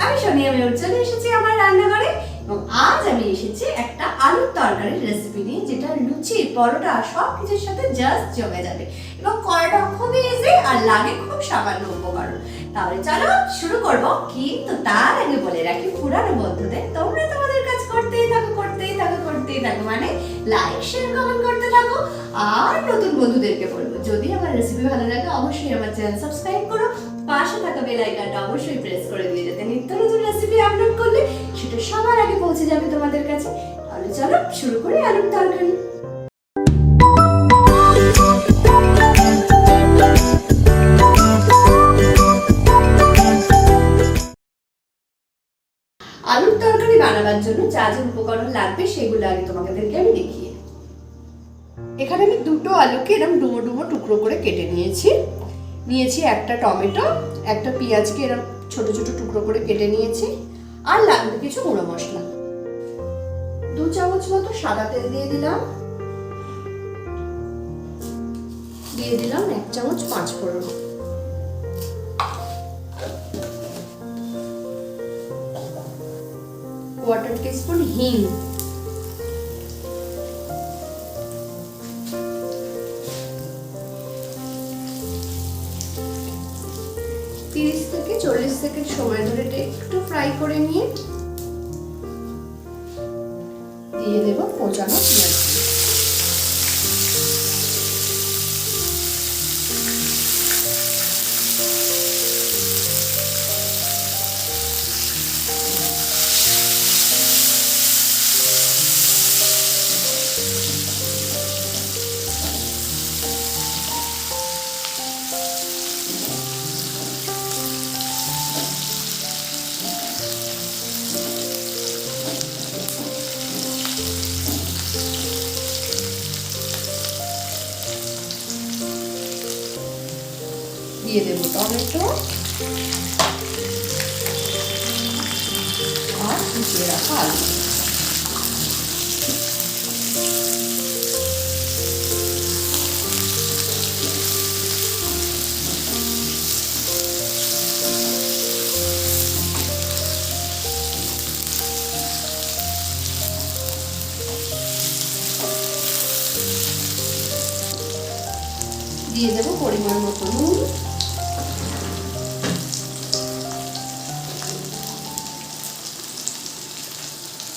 আমি সোনিয়া mayur চলে এসেছি আমার রান্নাঘরে এবং আজ আমি এসেছি একটা আলুর তরকারির রেসিপি নিয়ে, যেটা লুচি পরোটা সবকিছুর সাথে জাস্ট জমে যাবে এবং করাটা খুবই ইজি আর লাগে খুব সামান্য উপকরণ। তাহলে চলো শুরু করব। কিন্তু তার আগে বলে রাখি পুরানো বন্ধুদের, তোমরা তোমাদের কাজ করতেই থাকো মানে লাইক শেয়ার কমেন্ট করতে থাকো। আর নতুন বন্ধুদেরকে বলবো, যদি আমার রেসিপি ভালো লাগে অবশ্যই আমার চ্যানেল সাবস্ক্রাইব করো, পাশে থাকা বেল আইকনটা অবশ্যই প্রেস করে দিয়ে, যাতে নিত্য নতুন রেসিপি আপলোড করলে সেটা সবার আগে পৌঁছে যাবে তোমাদের কাছে। তাহলে চলো শুরু করি আলুর তরকারি। আলুর তরকারি বানাবার জন্য যা যা উপকরণ লাগবে সেগুলো আগে তোমাদেরকে আমি দেখিয়ে। এখানে আমি দুটো আলুকে এরকম ডুমো ডুমো টুকরো করে কেটে নিয়েছি একটা টমেটো, একটা পেঁয়াজকে এরকম ছোট ছোট টুকরো করে কেটে নিয়েছি। আর লাগবে কিছু গুঁড়ো মশলা। 2 চামচ মতো সাদা তেল দিয়ে দিলাম 1 চামচ 5 ফোড়ন, 1/4 টিস্পুন হিং, 30 থেকে 40 সেকেন্ড সময় ধরে একটু ফ্রাই করে নিয়ে দিয়ে দেব কোচানো পেঁয়াজ। দিয়ে দেব টমেটো আর কুচিয়ে রাখা আলু। দিয়ে দেব পরিমাণ মতো নুন,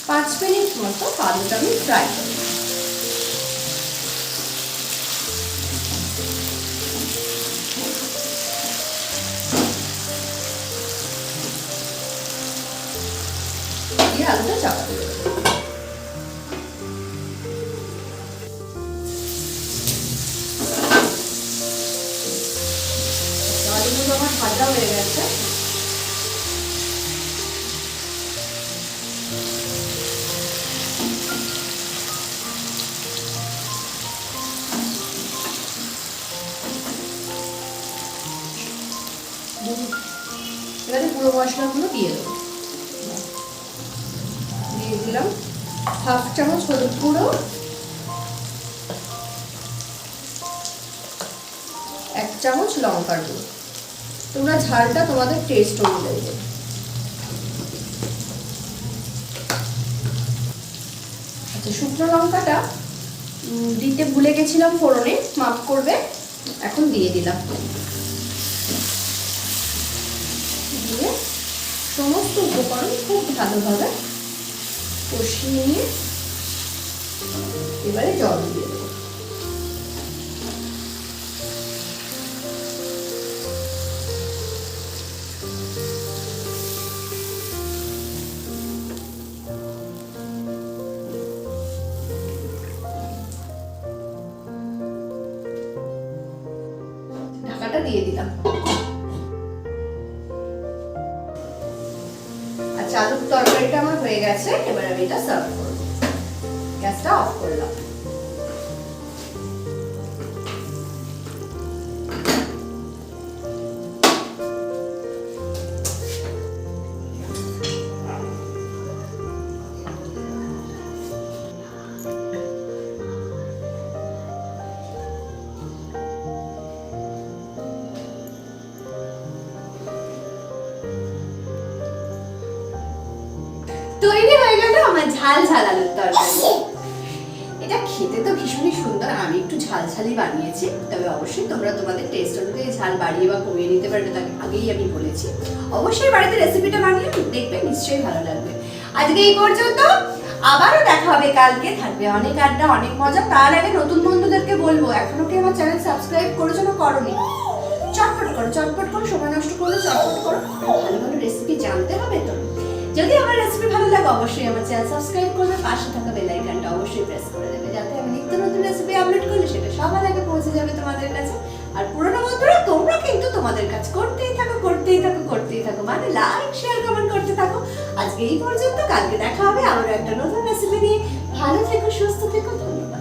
পাঁচ মিনিট মতো আলুটা আমি ফ্রাই করব। দিয়ে আলুটা চাপা দেব। আলুগুলো আমার ভাজা হয়ে গেছে। এবারে পুরো মশলাগুলো দিয়ে দেবো। দিয়ে দিলাম 1/2 চামচ হলুদ গুঁড়ো, 1 চামচ লঙ্কার গুঁড়ো। তোমরা ঝালটা তোমাদের টেস্ট অনুযায়ী দেবে। আচ্ছা, শুকনো লঙ্কাটা দিতে ভুলে গেছিলাম ফোড়নে, মাফ করবে। এখন দিয়ে দিলাম। দিয়ে সমস্ত উপকরণ খুব ভালোভাবে কষিয়ে নিয়ে এবারে জল দিয়ে দেবো। ঢাকাটা দিয়ে দিলাম। আচ্ছা, আলুর তরকারিটা আমার হয়ে গেছে। এবার আমি এটা সার্ভ করব। গ্যাসটা অফ করলাম। আমার ঝাল ঝাল আলুর তরকারি। এটা খেতে তো ভীষণই সুন্দর, আমি একটু ঝাল ঝালই বানিয়েছি, তবে অবশ্যই তোমরা তোমাদের টেস্ট অনুযায়ী ঝাল বাড়িয়ে বা কমিয়ে নিতে পারবে, তাকে আগেই আমি বলেছি। অবশ্যই বাড়িতে রেসিপিটা বানিয়ে দেখবে, নিশ্চয়ই ভালো লাগবে। আজকে এই পর্যন্ত, আবারও দেখা হবে কালকে, থাকবে অনেক আড্ডা, অনেক মজা। তার আগে নতুন বন্ধুদেরকে বলবো, এখনো কি আমার চ্যানেল সাবস্ক্রাইব করেছো না করোনি, চটপট করো, চটপট করো, সময় নষ্ট করো, চটপট করো। ভালো ভালো রেসিপি জানতে হবে তো। যদি আমার রেসিপি ভালো লাগে অবশ্যই আমার চ্যানেল সাবস্ক্রাইব করবে, পাশে থাকা বেল আইকনটা অবশ্যই প্রেস করে দেবে, যাতে আমি নিত্য নতুন রেসিপি আপলোড করলে সেটা সবার আগে পৌঁছে যাবে তোমাদের কাছে। আর পুরনো বন্ধুরা, তোমরা কিন্তু তোমাদের কাজ করতেই থাকো, করতেই থাকো, করতেই থাকো, মানে লাইক শেয়ার কমেন্ট করতে থাকো। আজকে এই পর্যন্ত, কালকে দেখা হবে আবার একটা নতুন রেসিপি নিয়ে। ভালো থেকো, সুস্থ থেকো, ধন্যবাদ।